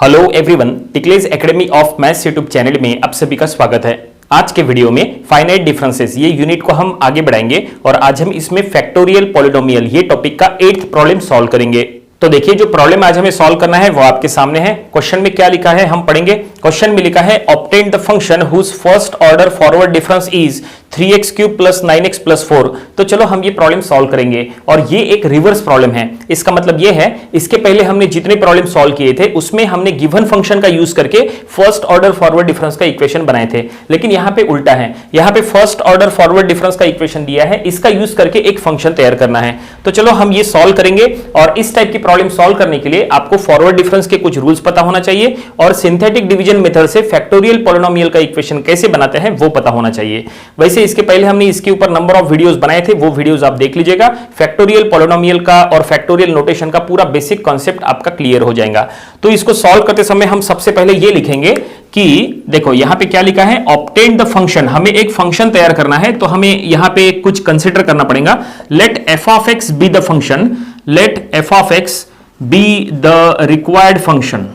Hello everyone, टिकलेज academy of maths YouTube channel में आप सभी का स्वागत है। आज के वीडियो में फाइनाइट डिफरेंसेस ये यूनिट को हम आगे बढ़ाएंगे और आज हम इसमें फैक्टोरियल पॉलिनोमियल ये टॉपिक का 8th प्रॉब्लम सॉल्व करेंगे। तो देखिए, जो प्रॉब्लम आज हमें सॉल्व करना है वो आपके सामने है। क्वेश्चन में क्या लिखा है हम पढ़ेंगे। क्वेश्चन में लिखा है obtain the function whose first order forward difference is 3x³ + 9x + 4। तो चलो हम ये प्रॉब्लम सॉल्व करेंगे और ये एक रिवर्स प्रॉब्लम है। इसका मतलब ये है, इसके पहले हमने जितने प्रॉब्लम सॉल्व किए थे उसमें हमने गिवन फंक्शन का यूज करके फर्स्ट ऑर्डर फॉरवर्ड डिफरेंस का इक्वेशन बनाए थे, लेकिन यहां पे उल्टा है। यहां पे फर्स्ट ऑर्डर फॉरवर्ड डिफरेंस का इक्वेशन दिया है, इसका यूज करके एक फंक्शन तैयार करना है। तो चलो हम ये सॉल्व करेंगे और इस टाइप की प्रॉब्लम सॉल्व करने के लिए आपको फॉरवर्ड डिफरेंस के कुछ रूल्स पता होना चाहिए और सिंथेटिक डिवीजन मेथड से फैक्टोरियल पॉलिनोमियल का इक्वेशन कैसे बनाते हैं वो पता होना चाहिए। वैसे इसके पहले हमने इसके ऊपर नंबर ऑफ वीडियोस बनाए थे, वो वीडियोस आप देख लीजिएगा। फैक्टोरियल पॉलिनोमियल का और फैक्टोरियल नोटेशन का पूरा बेसिक कॉन्सेप्ट आपका क्लियर हो जाएगा। तो इसको सॉल्व करते समय हम सबसे पहले ये लिखेंगे कि देखो यहां पे क्या लिखा है, ऑब्टेन द फंक्शन। हमें एक फंक्शन तैयार करना है तो हमें यहां पे कुछ कंसीडर करना पड़ेगा। Let f of x be the function, let f of x be the required function.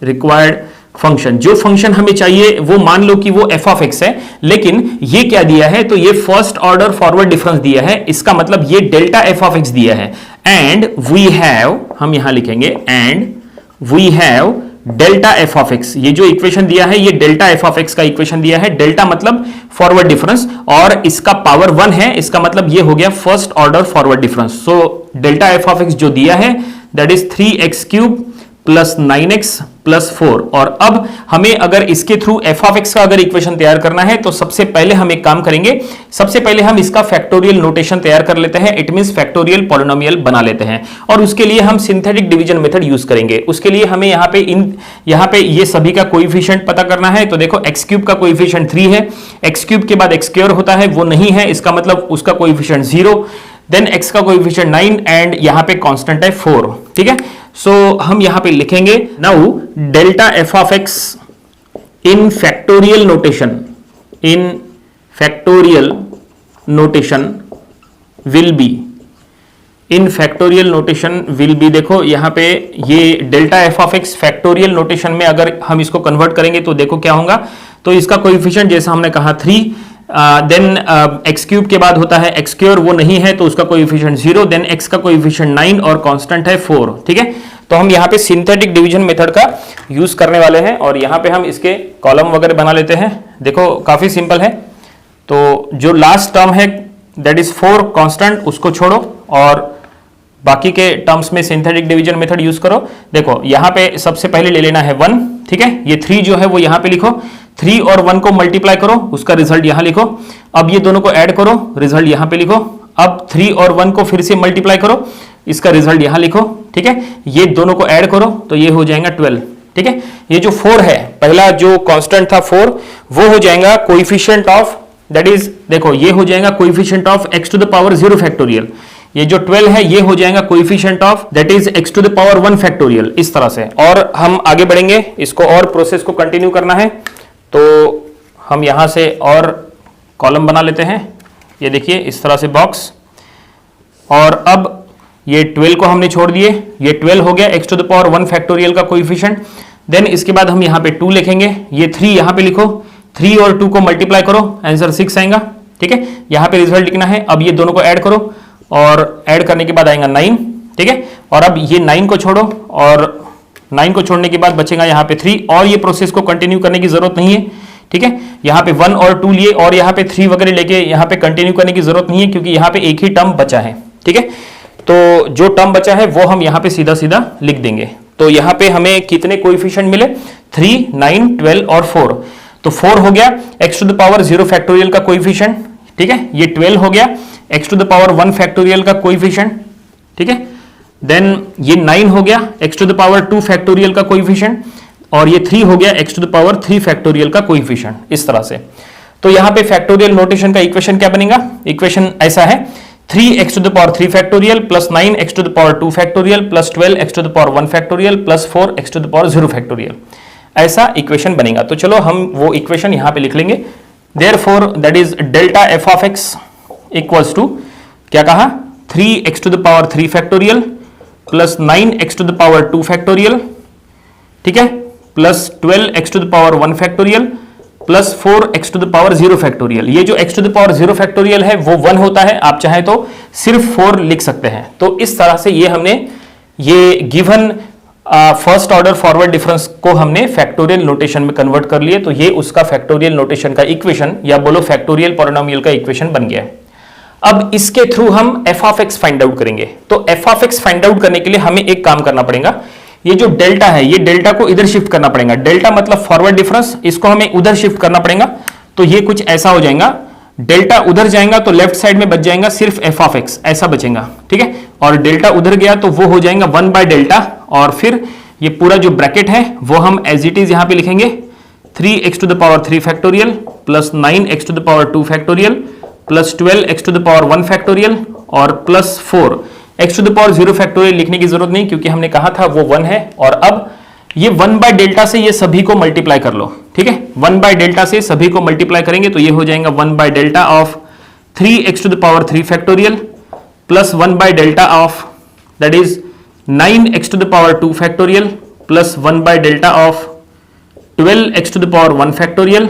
Required function, जो फंक्शन हमें चाहिए वो मान लो कि वो f of x है, लेकिन ये क्या दिया है, तो ये फर्स्ट ऑर्डर फॉरवर्ड डिफरेंस दिया है। इसका मतलब ये डेल्टा f of x दिया है। एंड वी हैव, हम यहां लिखेंगे and we have delta f of x। ये जो इक्वेशन दिया है ये डेल्टा f of x का इक्वेशन दिया है। डेल्टा मतलब फॉरवर्ड डिफरेंस और इसका पावर 1 है, इसका मतलब ये हो गया first order forward difference. So delta f of x जो दिया है दैट इज 3x³ + 9x + 4। और अब हमें अगर इसके थ्रू f of x का अगर इक्वेशन तैयार करना है तो सबसे पहले हम एक काम करेंगे, सबसे पहले हम इसका फैक्टोरियल नोटेशन तैयार कर लेते हैं। इट मींस फैक्टोरियल पॉलिनोमियल बना लेते हैं और उसके लिए हम सिंथेटिक डिवीजन मेथड यूज करेंगे। उसके लिए हमें यहाँ पे ये सभी का कोएफिशिएंट पता करना है। तो देखो x³ का कोएफिशिएंट 3 है, x³ के बाद x² होता है, वो नहीं है, इसका मतलब उसका कोएफिशिएंट 0। देन x का कोएफिशिएंट 9 एंड यहाँ पे कांस्टेंट है 4। ठीक है, सो हम यहां पे लिखेंगे now delta f of x in factorial notation, in factorial notation will be, in factorial notation will be. देखो यहां पे ये delta f of x factorial notation में अगर हम इसको कन्वर्ट करेंगे तो देखो क्या होगा, तो इसका कोएफिशिएंट जैसा हमने कहा 3, देन x³ के बाद होता है x², वो नहीं है तो उसका कोएफिशिएंट 0, देन x का कोएफिशिएंट 9 और कांस्टेंट है 4। ठीक है, तो हम यहाँ पे सिंथेटिक डिवीजन मेथड का यूज करने वाले हैं और यहाँ पे हम इसके कॉलम वगैरह बना लेते हैं। देखो काफी सिंपल है। तो जो लास्ट टर्म है दैट इज 4 कांस्टेंट, उसको छोड़ो और बाकी के टर्म्स में सिंथेटिक डिवीजन मेथड यूज करो। देखो यहाँ पे सबसे पहले ले लेना है 1। ठीक है, ये 3 जो है वो यहाँ पे लिखो, 3 और 1 को मल्टीप्लाई करो, उसका रिजल्ट यहाँ लिखो। अब ये दोनों को ऐड करो, रिजल्ट यहाँ पे लिखो। अब 3 और 1 को फिर से मल्टीप्लाई करो, इसका रिजल्ट यहाँ लिखो। ठीक है, ये दोनों को ऐड करो तो ये हो जाएगा 12। ठीक है, ये जो 4 है, पहला जो कांस्टेंट था 4, वो हो जाएगा कोएफिशिएंट ऑफ, दैट इज देखो ये हो जाएगा कोएफिशिएंट ऑफ x⁻0 फैक्टोरियल। ये जो 12 है ये हो जाएगा coefficient of that is x⁻1 factorial. इस तरह से और हम आगे बढ़ेंगे, इसको और प्रोसेस को कंटिन्यू करना है। तो हम यहां से और कॉलम बना लेते हैं। ये देखिए इस तरह से बॉक्स, और अब ये 12 को हमने छोड़ दिए, ये 12 हो गया x⁻1 फैक्टोरियल का कोएफिशिएंट। देन इसके बाद हम यहाँ पे 2 लिखेंगे, ये 3 यहाँ पे लिखो, 3 और 2 को मल्टीप्लाई करो, आंसर 6 आएगा। ठीक है, यहाँ पे रिजल्ट लिखना है। अब ये दोनों को ऐड करो और ऐड करने के बाद आएगा 9। ठीक है, और अब ये 9 को छोड़ो और 9 को छोड़ने के बाद बचेगा यहाँ पे 3, और ये प्रोसेस को कंटिन्यू करने की जरूरत नहीं है। ठीक है, यहाँ पे 1 और 2 लिए और यहाँ पे 3 वगैरह लेके यहाँ पे कंटिन्यू करने की जरूरत नहीं है, क्योंकि यहाँ पे एक ही टर्म बचा है। ठीक है, तो जो टर्म बचा है वो हम यहाँ पे सीधा सीधा लिख देंगे। तो यहाँ पे हमें कितने कोएफिशिएंट मिले, 3, 9, 12 और 4। तो 4 हो गया x⁻0 फैक्टोरियल का कोएफिशिएंट। ठीक है, ये 12 हो गया x⁻1 फैक्टोरियल का कोएफिशिएंट। ठीक है, देन ये 9 हो गया x⁻2 फैक्टोरियल का कोएफिशिएंट, और ये 3 हो गया x⁻3 फैक्टोरियल का कोएफिशिएंट। इस तरह से तो यहाँ पे फैक्टोरियल नोटेशन का इक्वेशन क्या बनेगा, इक्वेशन ऐसा है 3x⁻3 factorial + 9x⁻2 factorial + 12x⁻1 factorial + 4x⁻0 factorial, ऐसा इक्वेशन बनेगा। तो चलो हम वो इक्वेशन यहाँ पे लिख लेंगे। Therefore that is delta f of x equals to क्या कहा, 3x⁻3 फैक्टोरियल + 9x⁻2 फैक्टोरियल ठीक है, plus 12x to the power 1 factorial plus 4x to the power 0 factorial. ये जो x to the power 0 factorial है वो 1 होता है, आप चाहे तो सिर्फ 4 लिख सकते हैं। तो इस तरह से ये हमने ये given first order forward difference को हमने फैक्टोरियल नोटेशन में कन्वर्ट कर लिए, तो ये उसका फैक्टोरियल नोटेशन का इक्वेशन या बोलो फैक्टोरियल पॉलिनोमियल का इक्वेशन बन गया है। अब इसके थ्रू हम f of x find out करेंगे। तो f of x find out करने के लिए हमें एक काम करना पड़ेगा, ये जो डेल्टा है ये डेल्टा को इधर शिफ्ट करना पड़ेगा। डेल्टा मतलब फॉरवर्ड डिफरेंस, इसको हमें उधर शिफ्ट करना पड़ेगा। तो ये कुछ ऐसा हो जाएगा, डेल्टा उधर जाएगा तो लेफ्ट साइड में बच जाएगा सिर्फ f ऑफ x, ऐसा बचेगा, ठीक है। और डेल्टा उधर गया तो वो हो जाएगा 1 बाय डेल्टा, और फिर ये पूरा जो ब्रैकेट है वो हम एज इट इज यहां पे लिखेंगे 3x to the power 3 factorial plus 9x to the power 2 factorial plus 12x to the power 1 factorial और plus 4x to the power 0 factorial लिखने की जरूरत नहीं क्योंकि हमने कहा था वो 1 है। और अब ये 1 बाय डेल्टा से ये सभी को मल्टीप्लाई कर लो, ठीक है। 1 बाय डेल्टा से सभी को मल्टीप्लाई करेंगे तो ये हो जाएगा 1 by delta of 3x to the power 3 factorial plus 1 by delta of that is 9x to the power 2 factorial plus 1 by delta of 12x to the power 1 factorial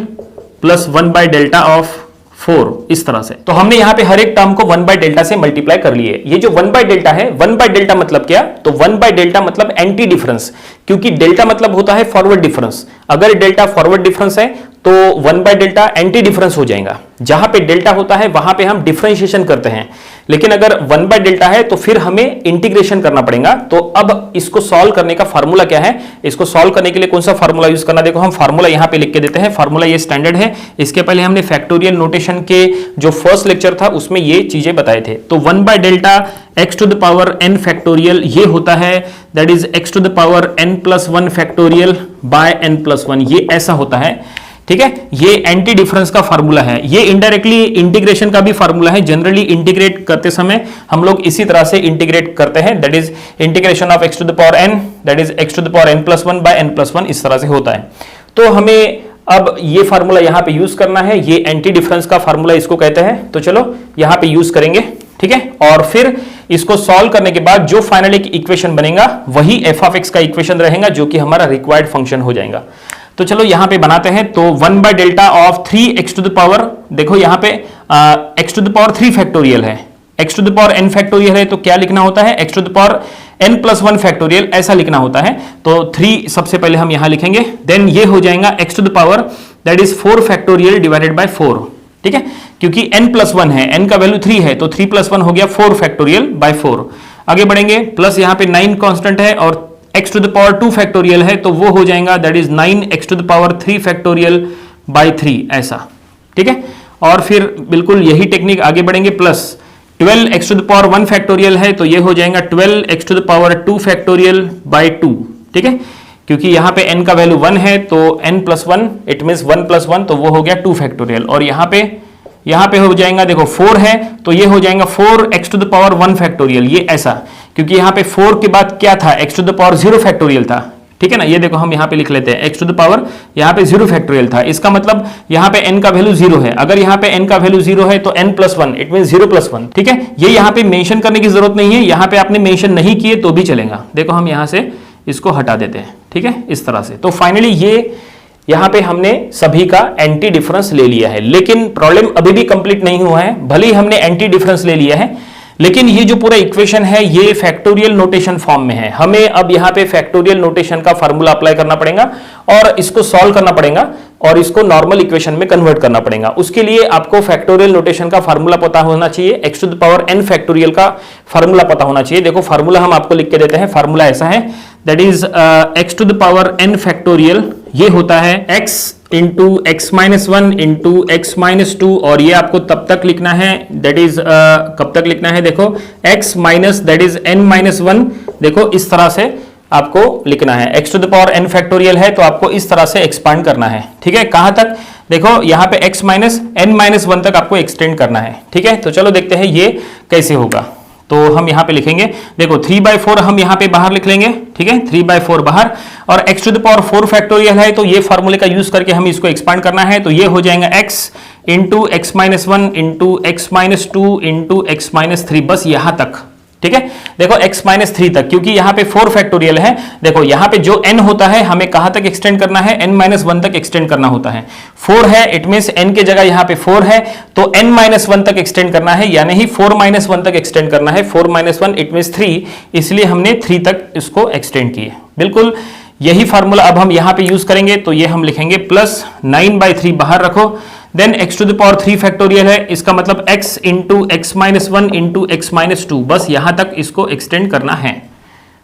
plus 1 by delta of 4, इस तरह से। तो हमने यहां पे हर एक term को 1 by delta से मल्टीप्लाई कर लिए। ये जो 1 बाय डेल्टा है, 1 बाय डेल्टा मतलब क्या? तो 1 बाय डेल्टा मतलब एंटी डिफरेंस, क्योंकि डेल्टा मतलब होता है फॉरवर्ड डिफरेंस। अगर डेल्टा फॉरवर्ड डिफरेंस है तो 1 बाय डेल्टा एंटी डिफरेंस हो जाएगा। जहां पे डेल्टा होता है वहां पे हम डिफरेंशिएशन करते हैं, लेकिन अगर 1 बाय डेल्टा है तो फिर हमें इंटीग्रेशन करना पड़ेगा। तो अब इसको सॉल्व करने का फार्मूला क्या है? इसको सॉल्व करने के लिए कौन सा फार्मूला यूज करना, देखो हम फार्मूला यहां पे लिख के देते हैं। फार्मूला ये स्टैंडर्ड है, इसके पहले हमने फैक्टोरियल नोटेशन के जो फर्स्ट लेक्चर था उसमें ये चीजें बताए थे। तो 1 by delta x to the power n factorial ये होता है that is x to the power n plus 1 factorial by n plus 1, ये ऐसा होता है, ठीक है। ये एंटी डिफरेंस का फार्मूला है। ये इनडायरेक्टली इंटीग्रेशन का भी फार्मूला है। जनरली इंटीग्रेट करते समय हम लोग इसी तरह से इंटीग्रेट करते हैं, that is integration of x to the power n that is x to the power n plus 1 by n plus 1, इस तरह से होता है। तो हमें अब ये फार्मूला यहां पे यूज करना है, ये एंटी डिफरेंस का फार्मूला इसको कहते हैं। तो चलो यहां पे यूज करेंगे, ठीक है। और फिर इसको सॉल्व करने के बाद जो फाइनल एक इक्वेशन बनेगा वही f ऑफ x का इक्वेशन रहेगा, जो कि हमारा रिक्वायर्ड फंक्शन हो जाएगा। तो चलो यहां पे बनाते हैं। तो 1 by delta of 3x to the power, देखो यहां पे x to the power 3 factorial है, x to the power n factorial है, तो क्या लिखना होता है? x to the power n plus 1 factorial, ऐसा लिखना होता है। तो 3 सबसे पहले हम यहां लिखेंगे, देन ये हो जाएगा x to the power that is 4 factorial divided by 4, ठीक है। क्योंकि n प्लस 1 है, n का वैल्यू 3 है, तो 3 प्लस 1 हो गया 4 फैक्टोरियल बाय 4। आगे बढ़ेंगे, प्लस यहां पे 9 कांस्टेंट है और x to the power 2 factorial है, तो वो हो जाएगा that is 9x to the power 3 factorial by 3, ऐसा, ठीक है। और फिर बिल्कुल यही टेक्निक आगे बढ़ेंगे, plus 12x to the power 1 factorial है, तो ये हो जाएगा 12x to the power 2 factorial by 2, ठीक है। क्योंकि यहां पे n का वैल्यू 1 है तो n plus 1 it means 1 plus 1, तो वो हो गया 2 फैक्टोरियल। और यहां पे हो जाएगा, देखो 4 है तो ये हो जाएगा 4x to the power 1 factorial, ये ऐसा, क्योंकि यहां पे 4 के बाद क्या था? x to the power 0 factorial था, ठीक है ना। ये देखो हम यहां पे लिख लेते हैं x टू द पावर, यहां पे 0 फैक्टोरियल था, इसका मतलब यहां पे n का वैल्यू 0 है। अगर यहां पे n का वैल्यू 0 है तो n plus 1 it means 0 plus 1, ठीक है। ये यहां पे मेंशन करने की जरूरत नहीं है, यहां पे आपने मेंशन नहीं किए तो भी चलेगा। देखो हम यहां से इसको हटा देते हैं, ठीक है, इस तरह से। तो फाइनली ये यहां पे हमने सभी का एंटी डिफरेंस ले लिया है, लेकिन प्रॉब्लम अभी भी कंप्लीट नहीं हुआ है। भले ही हमने एंटी डिफरेंस ले लिया है, लेकिन ये जो पूरा इक्वेशन है ये फैक्टोरियल नोटेशन फॉर्म में है। हमें अब यहाँ पे फैक्टोरियल नोटेशन का फार्मूला अप्लाई करना पड़ेगा और इसको सॉल्व करना पड़ेगा और इसको नॉर्मल इक्वेशन में कन्वर्ट करना पड़ेगा। उसके लिए आपको फैक्टोरियल नोटेशन का फार्मूला पता होना चाहिए, x to the power n factorial का फार्मूला पता होना चाहिए। देखो फार्मूला हम आपको लिख के देते हैं, फार्मूला ऐसा है that is x to the power n factorial, ये होता है x into x minus 1 into x minus 2, और ये आपको तब तक लिखना है दैट इज कब तक लिखना है? देखो x minus that is n minus 1, देखो इस तरह से आपको लिखना है। x to the power n factorial है तो आपको इस तरह से एक्सपांड करना है, ठीक है। कहां तक? देखो यहाँ पे x माइनस n माइनस 1 तक आपको एक्सटेंड करना है, ठीक है। तो चलो देखते हैं ये कैसे होगा। तो हम यहाँ पे लिखेंगे, देखो 3/4 हम यहाँ पे बाहर लिख लेंगे, ठीक है, 3/4 बाहर, और x to the power 4 factorial है तो ये फार्मूले का यूज करके हम इसको एक्सपांड करना है। तो ये हो जाएगा x into x minus 1 into x minus 2 into x minus 3, बस यहाँ तक, ठीक है। देखो x माइनस 3 तक, क्योंकि यहां पे 4 फैक्टोरियल है। देखो यहां पे जो n होता है हमें कहां तक एक्सटेंड करना है, n माइनस 1 तक एक्सटेंड करना होता है। 4 है, इट मींस n के जगह यहां पे 4 है, तो n माइनस 1 तक एक्सटेंड करना है, यानी ही 4 माइनस 1 तक एक्सटेंड करना है। 4 माइनस 1 इट मींस 3, इसलिए हमने 3 तक इसको एक्सटेंड किए। बिल्कुल यही फार्मूला अब हम यहां पे यूज करेंगे, तो ये हम लिखेंगे प्लस 9/3 बाहर रखो, then x to the power 3 factorial है, इसका मतलब x into x minus 1 into x minus 2, बस यहां तक इसको एक्सटेंड करना है।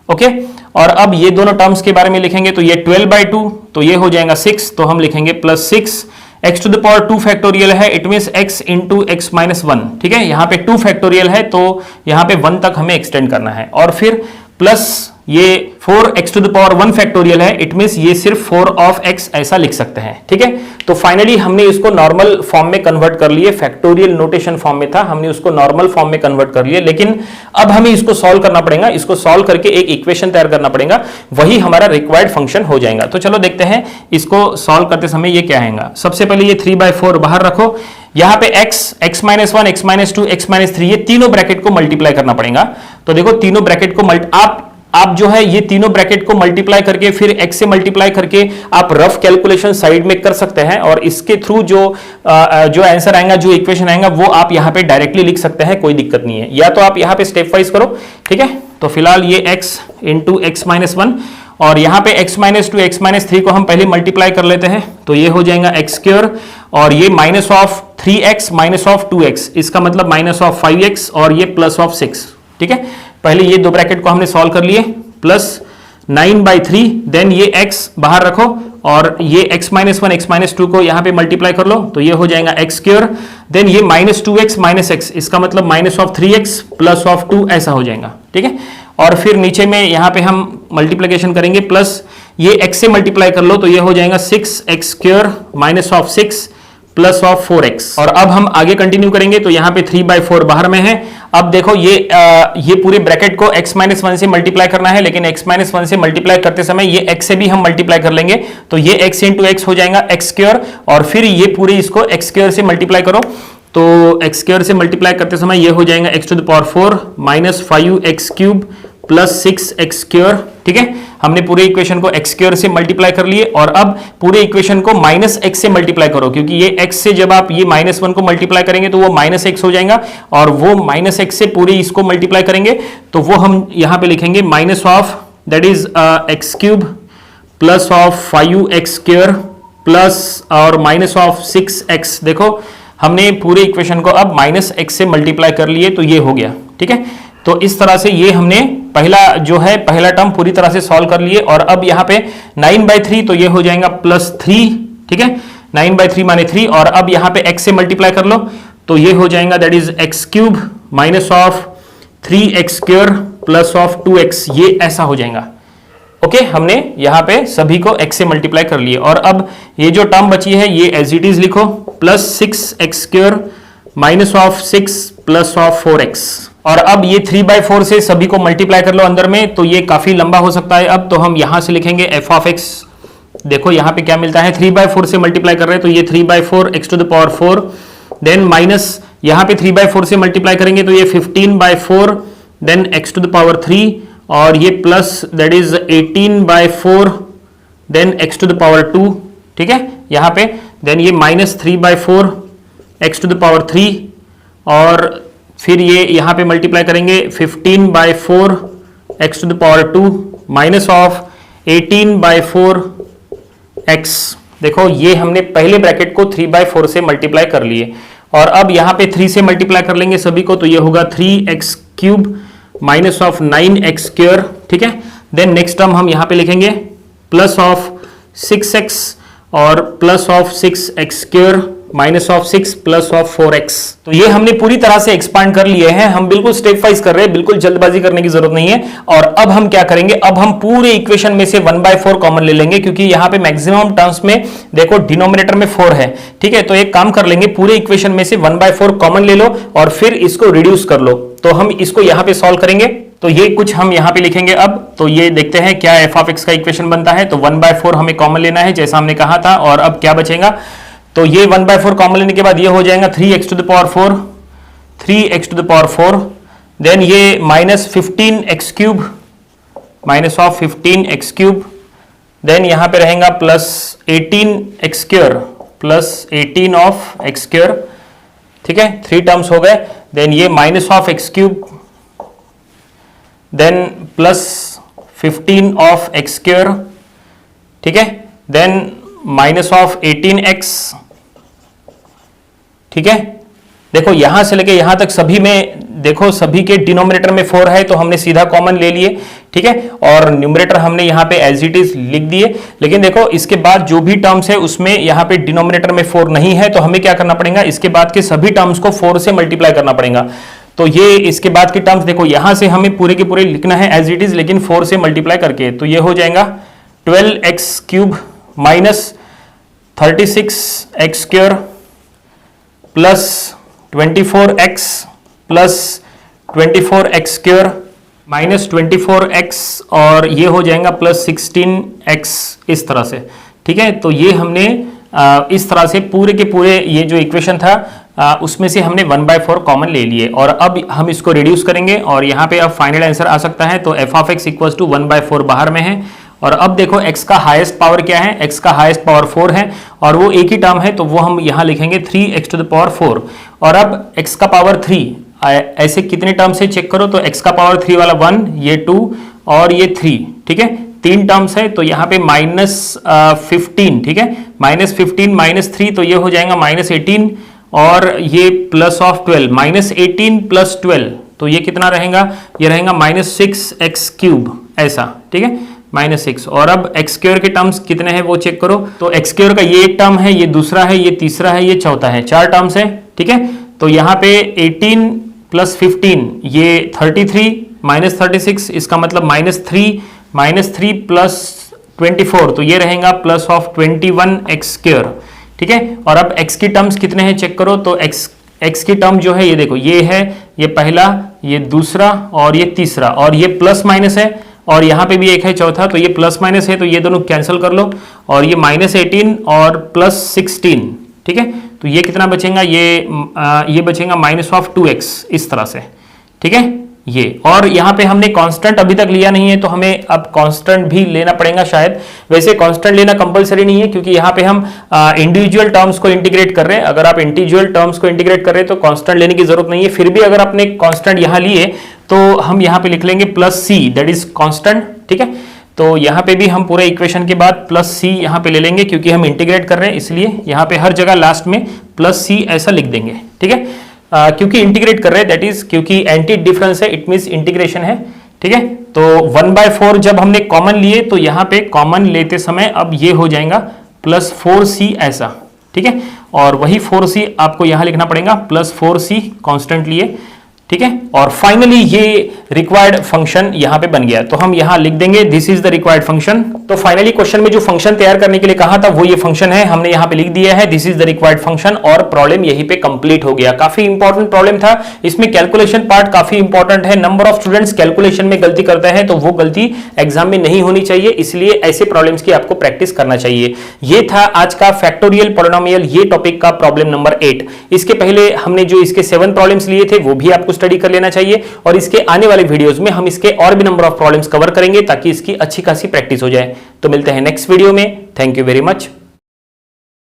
ओके, और अब ये दोनों टर्म्स के बारे में लिखेंगे, तो ये 12/2, तो ये हो जाएगा 6, तो हम लिखेंगे plus 6, x to the power 2 factorial है, it means x into x minus 1, ठीक है। यहां पे 2 फैक्टोरियल है, तो यहां पे 1 तक हमें एक्सटेंड करना है, और फिर प्लस ये 4x to the power 1 factorial है, इट मींस ये सिर्फ 4 ऑफ x ऐसा लिख सकते हैं, ठीक है। तो फाइनली हमने इसको नॉर्मल फॉर्म में कन्वर्ट कर लिए, फैक्टोरियल नोटेशन फॉर्म में था, हमने उसको नॉर्मल फॉर्म में कन्वर्ट कर लिए, लेकिन अब हमें इसको सॉल्व करना पड़ेगा, इसको सॉल्व करके एक इक्वेशन तैयार करना पड़ेगा, वही हमारा रिक्वायर्ड फंक्शन हो जाएगा। तो चलो देखते हैं इसको सॉल्व करते समय ये क्या आएगा। सबसे पहले ये 3/4 बाहर रखो, यहां पे x minus 1, x minus 2, x minus 3, ये तीनों ब्रैकेट को मल्टीप्लाई करना पड़ेगा। तो देखो तीनों ब्रैकेट को आप जो है ये तीनों ब्रैकेट को मल्टीप्लाई करके फिर x से मल्टीप्लाई करके आप रफ कैलकुलेशन साइड में कर सकते हैं, और इसके थ्रू जो आंसर आएगा, जो इक्वेशन आएगा, वो आप यहां पे डायरेक्टली लिख सकते हैं, कोई दिक्कत नहीं है। या तो आप यहां पे स्टेप वाइज करो, ठीक है। तो फिलहाल ये x इंटू x माइनस 1, और यहां पे x माइनस 2, x माइनस 3 को हम पहले मल्टीप्लाई कर लेते हैं, तो ये हो जाएगा x स्क्वायर, और ये minus of 3x minus of 2x, इसका मतलब माइनस ऑफ 5x, और ये प्लस ऑफ 6, ठीक है। पहले ये दो ब्रैकेट को हमने सॉल्व कर लिए, प्लस 9/3, देन ये x बाहर रखो, और ये x माइनस 1, x माइनस 2 को यहां पे मल्टीप्लाई कर लो, तो ये हो जाएगा x स्क्वायर, देन ये माइनस 2x माइनस x, इसका मतलब minus of 3x plus of 2 ऐसा हो जाएगा, ठीक है। और फिर नीचे में यहां पे हम मल्टीप्लिकेशन करेंगे, प्लस ये x से मल्टीप्लाई कर लो, तो ये हो जाएगा 6x square minus of 6 plus of 4x। और अब हम आगे कंटिन्यू करेंगे, तो यहां पे 3/4 बाहर में है। अब देखो ये पूरे ब्रैकेट को x माइनस 1 से मल्टीप्लाई करना है, लेकिन x माइनस 1 से मल्टीप्लाई करते समय ये x से भी हम मल्टीप्लाई कर लेंगे, तो ये x इंटू x हो जाएगा x स्क्वायर, और फिर ये पूरे इसको x स्क्वायर से मल्टीप्लाई करो, तो x स्क्वायर से मल्टीप्लाई करते समय ये हो जाएगा x to the power 4 minus 5x cube plus 6x square, ठीक है। हमने पूरे इक्वेशन को x स्क्वायर से मल्टीप्लाई कर लिए, और अब पूरे इक्वेशन को माइनस x से मल्टीप्लाई करो, क्योंकि ये x से जब आप ये माइनस 1 को मल्टीप्लाई करेंगे तो वो माइनस x हो जाएगा, और वो माइनस x से पूरे इसको मल्टीप्लाई करेंगे, तो वो हम यहां पे लिखेंगे minus of, that is x cube plus of 5x square plus और माइनस ऑफ 6x। देखो हमने पूरे इक्वेशन को अब माइनस x से मल्टीप्लाई कर लिए, तो ये हो गया, ठीक है। तो इस तरह से ये हमने पहला टर्म पूरी तरह से सॉल्व कर लिए, और अब यहाँ पे 9/3, तो ये हो जाएगा प्लस 3, ठीक है। 9/3 माने 3, और अब यहाँ पे x से मल्टीप्लाई कर लो, तो ये हो जाएगा that is x cube minus of 3x square plus of 2x, ये ऐसा हो जाएगा। ओके, हमने यहाँ पे सभी को x से मल्टीप्लाई कर लिए, और अब ये जो टर्म बची है ये एज इट इज लिखो, plus 6x square minus of 6 plus of 4x। और अब ये 3/4 से सभी को मल्टीप्लाई कर लो अंदर में, तो ये काफी लंबा हो सकता है। अब तो हम यहां से लिखेंगे f ऑफ x, देखो यहां पे क्या मिलता है, 3/4 से मल्टीप्लाई कर रहे हैं, तो ये 3/4 x to the power 4, then minus यहां पे 3/4 से मल्टीप्लाई करेंगे, तो ये 15/4, then x to the power 3, और ये plus that is 18/4, then x to the power 2, ठीक है यहां पे, देन ये minus 3/4 x to the power 3, और फिर ये यहां पे मल्टीप्लाई करेंगे 15/4 x to the power 2 minus of 18/4 x। देखो ये हमने पहले ब्रैकेट को 3/4 से मल्टीप्लाई कर लिए, और अब यहां पे 3 से मल्टीप्लाई कर लेंगे सभी को, तो ये होगा 3x cube minus of 9x square, ठीक है। देन नेक्स्ट टर्म हम यहां पे लिखेंगे प्लस ऑफ 6x और plus of 6x square minus of 6 plus of 4x। तो ये हमने पूरी तरह से एक्सपांड कर लिए हैं, हम बिल्कुल स्टेप वाइज कर रहे हैं, बिल्कुल जल्दबाजी करने की जरूरत नहीं है। और अब हम क्या करेंगे, अब हम पूरे इक्वेशन में से 1/4 कॉमन ले लेंगे, क्योंकि यहां पे मैक्सिमम टर्म्स में देखो डिनोमिनेटर में 4 है, ठीक है। तो एक काम कर लेंगे, पूरे इक्वेशन में से 1/4 कॉमन ले लो और फिर इसको रिड्यूस कर लो। तो हम इसको यहां पे सॉल्व करेंगे, तो ये कुछ हम यहां पे लिखेंगे। अब तो ये देखते हैं क्या f ऑफ x का इक्वेशन बनता है। तो 1/4 हमें कॉमन लेना है जैसा हमने कहा था, और अब क्या बचेगा, तो ये 1/4 कॉमन लेने के बाद ये हो जाएगा 3x to the power 4, 3x to the power 4, then ये minus 15x³ minus of 15x³, then यहां पे रहेगा plus 18x² plus 18 of x², ठीक है, 3 टर्म्स हो गए। देन ये minus of x³, then plus 15 of x², ठीक है, देन माइनस ऑफ 18x, ठीक है। देखो यहां से लेके यहां तक सभी में, देखो सभी के डिनोमिनेटर में 4 है तो हमने सीधा कॉमन ले लिए, ठीक है, और न्यूमरेटर हमने यहां पे एज इट इज लिख दिए। लेकिन देखो इसके बाद जो भी टर्म्स है उसमें यहां पे डिनोमिनेटर में 4 नहीं है, तो हमें क्या करना पड़ेगा, इसके बाद के सभी टर्म्स को 4 से मल्टीप्लाई करना पड़ेगा। तो ये इसके बाद के टर्म्स देखो यहां से हमें पूरे के पूरे लिखना है एज इट इज, लेकिन 4 से मल्टीप्लाई करके, तो ये हो जाएगा 12x³ minus 36x² plus 24x plus 24x² minus 24x, और ये हो जाएगा प्लस 16x, इस तरह से, ठीक है। तो ये हमने इस तरह से पूरे के पूरे ये जो इक्वेशन था उसमें से हमने 1/4 कॉमन ले लिए, और अब हम इसको रिड्यूस करेंगे और यहाँ पे अब फाइनल आंसर आ सकता है। तो f of x equals to 1/4 बाहर में है, और अब देखो x का हाईएस्ट पावर क्या है, x का हाईएस्ट पावर 4 है, और वो एक ही टर्म है तो वो हम यहाँ लिखेंगे 3x⁴, और अब x का पावर 3, ऐसे कितने टर्म से चेक करो, तो x का पावर 3 वाला 1, ये 2 और ये 3, ठीक है, 3 टर्म्स है, तो यहाँ पे -15, ठीक है, -15 -3, तो ये हो जाएगा -18, और ये प्लस ऑफ 12, -18 + 12, तो ये कितना रहेगा, ये रहेगा -6x³, ऐसा, ठीक है, -6। और अब x² के टर्म्स कितने हैं वो चेक करो, तो x² का ये एक टर्म है, ये दूसरा है, ये तीसरा है, ये चौथा है, 4 टर्म्स है, ठीक है। तो यहाँ पे 18 + 15 ये 33 -36, इसका मतलब -3 + 24, तो ये रहेगा प्लस ऑफ 21x², ठीक है। और अब x की टर्म्स कितने हैं चेक करो, तो x की टर्म जो है ये देखो, ये है, ये पहला, ये दूसरा और ये तीसरा, और ये प्लस माइनस है, और यहाँ पे भी एक है चौथा, तो ये प्लस माइनस है, तो ये दोनों कैंसिल कर लो, और ये -18 और +16, ठीक है। तो ये कितना बचेगा, ये बचेगा -2x, इस तरह से, ठीक है ये। और यहाँ पे हमने कांस्टेंट अभी तक लिया नहीं है, तो हमें अब कांस्टेंट भी लेना पड़ेगा शायद। वैसे कांस्टेंट लेना कंपलसरी नहीं है, क्योंकि यहाँ पे हम इंडिविजुअल टर्म्स को इंटीग्रेट कर रहे हैं। अगर आप इंडिविजुअल टर्म्स को इंटीग्रेट कर रहे हैं तो कांस्टेंट लेने की जरूरत नहीं है। फिर भी अगर आपने कांस्टेंट यहाँ लिए तो हम यहाँ पे लिख लेंगे +c, दैट इज कांस्टेंट, ठीक है। तो यहाँ पे भी हम पूरे इक्वेशन के बाद +c यहाँ पे ले लेंगे, क्योंकि हम इंटीग्रेट कर रहे हैं, इसलिए यहाँ पे हर जगह लास्ट में +c ऐसा लिख देंगे, ठीक है। क्योंकि इंटीग्रेट कर रहे हैं, दैट इज, क्योंकि एंटी डिफरेंस है, इट मींस इंटीग्रेशन है, ठीक है। तो 1/4 जब हमने कॉमन लिए, तो यहाँ पे कॉमन लेते समय अब ये हो जाएगा +4c ऐसा, ठीक है। और वही 4c आपको यहाँ लिखना पड़ेगा, +4c कांस्टेंट लिए, ठीक है। और फाइनली ये रिक्वायर्ड फंक्शन यहां पे बन गया, तो हम यहां लिख देंगे this is the required function. तो फाइनली क्वेश्चन में जो फंक्शन तैयार करने के लिए कहा था वो ये फंक्शन है, हमने यहां पे लिख दिया है this is the required function, और प्रॉब्लम यहीं पे कंप्लीट हो गया। काफी इंपॉर्टेंट प्रॉब्लम था, इसमें कैलकुलेशन पार्ट काफी इंपॉर्टेंट है। नंबर ऑफ स्टूडेंट्स कैलकुलेशन में गलती करते हैं, तो वो गलती एग्जाम में नहीं होनी चाहिए, इसलिए ऐसे प्रॉब्लम्स की आपको प्रैक्टिस करना चाहिए। ये था आज का फैक्टोरियल पॉलिनोमियल, ये टॉपिक का प्रॉब्लम नंबर 8। इसके पहले हमने जो इसके 7 प्रॉब्लम्स लिए थे वो भी आपको स्टडी कर लेना चाहिए, और इसके आने वाले वीडियोस में हम इसके और भी नंबर ऑफ प्रॉब्लम्स कवर करेंगे ताकि इसकी अच्छी खासी प्रैक्टिस हो जाए। तो मिलते हैं नेक्स्ट वीडियो में। Thank you very much.